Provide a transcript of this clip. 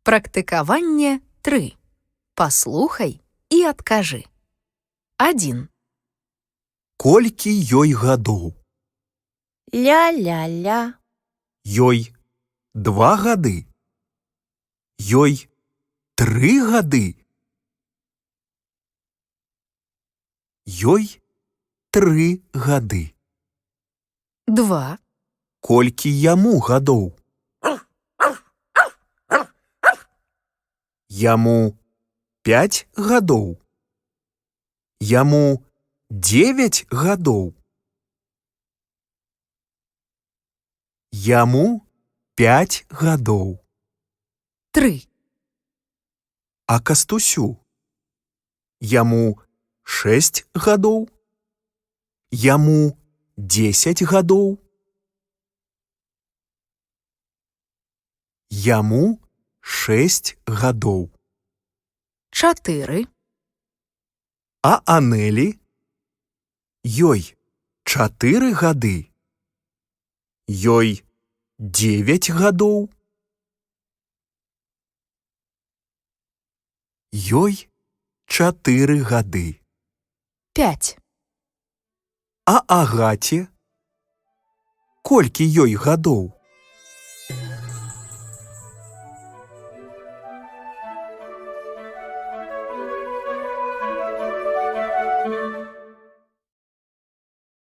Практыкаванне 3. Паслухай і адкажы. 1. Колькі ёй гадоў? Ля-ля-ля. Ёй 2 гады? Ёй 3 гады? Ёй 3 гады. 2. Колькі яму гадоў? Яму 5 гадоў? Яму 9 гадоў? Яму 5 гадоў. 3. А Кастусю? Яму 6 гадоў? Яму 10 гадоў? Яму 6 гадоў. 4. А Анелі? Ёй 4 гады? Ёй 9 гадоў? Ёй 4 гады. 5. А Агаце? Колькі ёй гадоў?